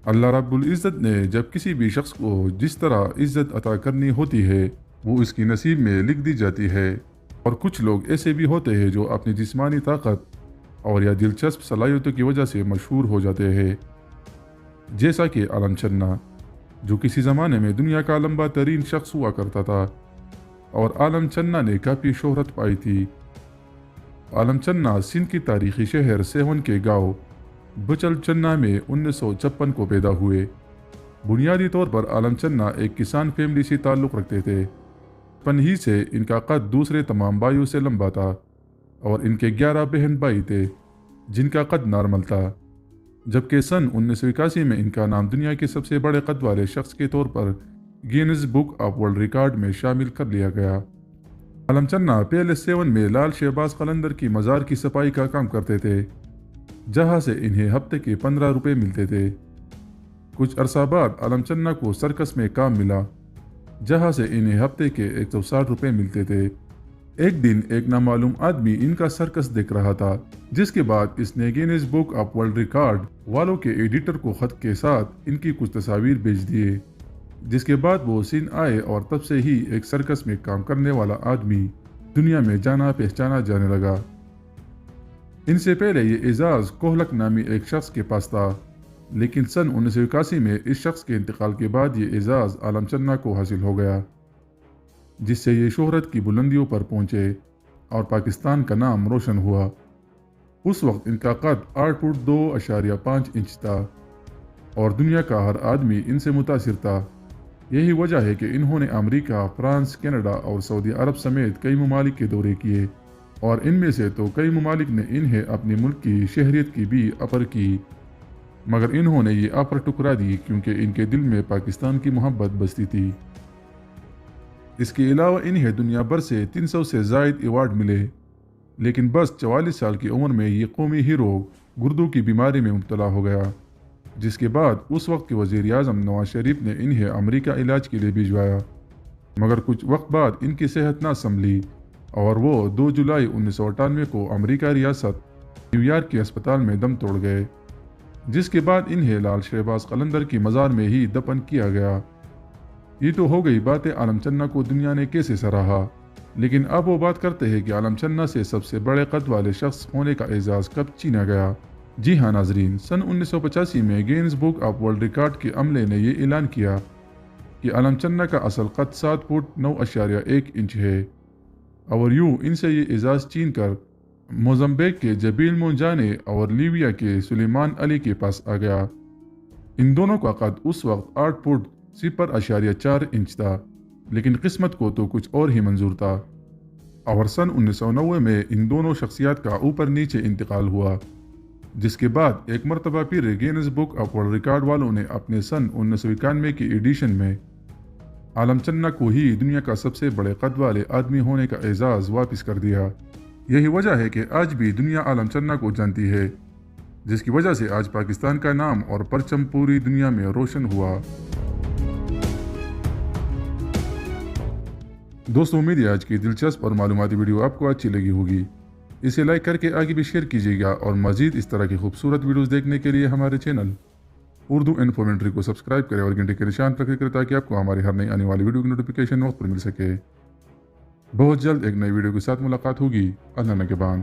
اللہ رب العزت نے جب کسی بھی شخص کو جس طرح عزت عطا کرنی ہوتی ہے وہ اس کی نصیب میں لکھ دی جاتی ہے، اور کچھ لوگ ایسے بھی ہوتے ہیں جو اپنی جسمانی طاقت اور یا دلچسپ صلاحیتوں کی وجہ سے مشہور ہو جاتے ہیں، جیسا کہ عالم چنا جو کسی زمانے میں دنیا کا لمبا ترین شخص ہوا کرتا تھا، اور عالم چنا نے کافی شہرت پائی تھی۔ عالم چنا سندھ کی تاریخی شہر سیون کے گاؤں بچل چنا میں 1956 کو پیدا ہوئے۔ بنیادی طور پر عالم چنا ایک کسان فیملی سے تعلق رکھتے تھے۔ بچپن ہی سے ان کا قد دوسرے تمام بھائیوں سے لمبا تھا، اور ان کے 11 بہن بھائی تھے جن کا قد نارمل تھا، جبکہ سن 1981 میں ان کا نام دنیا کے سب سے بڑے قد والے شخص کے طور پر Guinness book of world record میں شامل کر لیا گیا۔ عالم چنا پہلے سیون میں لال شہباز قلندر کی مزار کی صفائی کا کام کرتے تھے، جہاں سے انہیں ہفتے کے 15 روپے ملتے تھے۔ کچھ عرصہ بعد عالم چنا کو سرکس میں کام ملا، جہاں سے انہیں ہفتے کے 160 روپے ملتے تھے۔ ایک دن ایک نامعلوم آدمی ان کا سرکس دیکھ رہا تھا، جس کے بعد اس نے Guinness book of world record والوں کے ایڈیٹر کو خط کے ساتھ ان کی کچھ تصاویر بھیج دیے، جس کے بعد وہ سندھ آئے اور تب سے ہی ایک سرکس میں کام کرنے والا آدمی دنیا میں جانا پہچانا جانے لگا۔ ان سے پہلے یہ اعزاز کوہلک نامی ایک شخص کے پاس تھا، لیکن سن 1981 میں اس شخص کے انتقال کے بعد یہ اعزاز عالم چنا کو حاصل ہو گیا، جس سے یہ شہرت کی بلندیوں پر پہنچے اور پاکستان کا نام روشن ہوا۔ اس وقت ان کا قد 8 فٹ 2.5 انچ تھا، اور دنیا کا ہر آدمی ان سے متاثر تھا۔ یہی وجہ ہے کہ انہوں نے امریکہ، فرانس، کینیڈا اور سعودی عرب سمیت کئی ممالک کے دورے کیے، اور ان میں سے تو کئی ممالک نے انہیں اپنے ملک کی شہریت کی بھی آفر کی، مگر انہوں نے یہ آفر ٹکرا دی کیونکہ ان کے دل میں پاکستان کی محبت بستی تھی۔ اس کے علاوہ انہیں دنیا بھر سے 300 سے زائد ایوارڈ ملے، لیکن بس 44 سال کی عمر میں یہ قومی ہیرو گردوں کی بیماری میں مبتلا ہو گیا، جس کے بعد اس وقت کے وزیر اعظم نواز شریف نے انہیں امریکہ علاج کے لیے بھیجوایا، مگر کچھ وقت بعد ان کی صحت نہ سنبھلی اور وہ 2 جولائی 1998 کو امریکہ ریاست نیو یارک کے اسپتال میں دم توڑ گئے، جس کے بعد انہیں لال شہباز قلندر کی مزار میں ہی دفن کیا گیا۔ یہ تو ہو گئی باتیں عالم چنا کو دنیا نے کیسے سراہا، لیکن اب وہ بات کرتے ہیں کہ عالم چنا سے سب سے بڑے قد والے شخص ہونے کا اعزاز کب چھینا گیا۔ جی ہاں ناظرین، سن 1985 میں gains book of world record کے عملے نے یہ اعلان کیا کہ عالم چنا کا اصل قد 7 فٹ 9.1 انچ ہے، اور یوں ان سے یہ اعزاز چھین کر موزمبیق کے جبیل مونجانے اور لیبیا کے سلیمان علی کے پاس آ گیا۔ ان دونوں کا قد اس وقت 8 فٹ 0.4 انچ تھا، لیکن قسمت کو تو کچھ اور ہی منظور تھا، اور سن 1990 میں ان دونوں شخصیات کا اوپر نیچے انتقال ہوا، جس کے بعد ایک مرتبہ پھر gains book of world record والوں نے اپنے سن 1991 کی ایڈیشن میں عالم چنا کو ہی دنیا کا سب سے بڑے قد والے آدمی ہونے کا اعزاز واپس کر دیا۔ یہی وجہ ہے کہ آج بھی دنیا عالم چنا کو جانتی ہے، جس کی وجہ سے آج پاکستان کا نام اور پرچم پوری دنیا میں روشن ہوا۔ دوستوں، امید ہے آج کی دلچسپ اور معلوماتی ویڈیو آپ کو اچھی لگی ہوگی۔ اسے لائک کر کے آگے بھی شیئر کیجیے گا، اور مزید اس طرح کی خوبصورت ویڈیوز دیکھنے کے لیے ہمارے چینل اردو انفارمیٹری کو سبسکرائب کریں اور گھنٹے کے نشان پر کلک کریں تاکہ آپ کو ہماری ہر نئی آنے والی ویڈیو کی نوٹیفیکیشن وقت پر مل سکے۔ بہت جلد ایک نئی ویڈیو کے ساتھ ملاقات ہوگی۔ اللہ نگہبان۔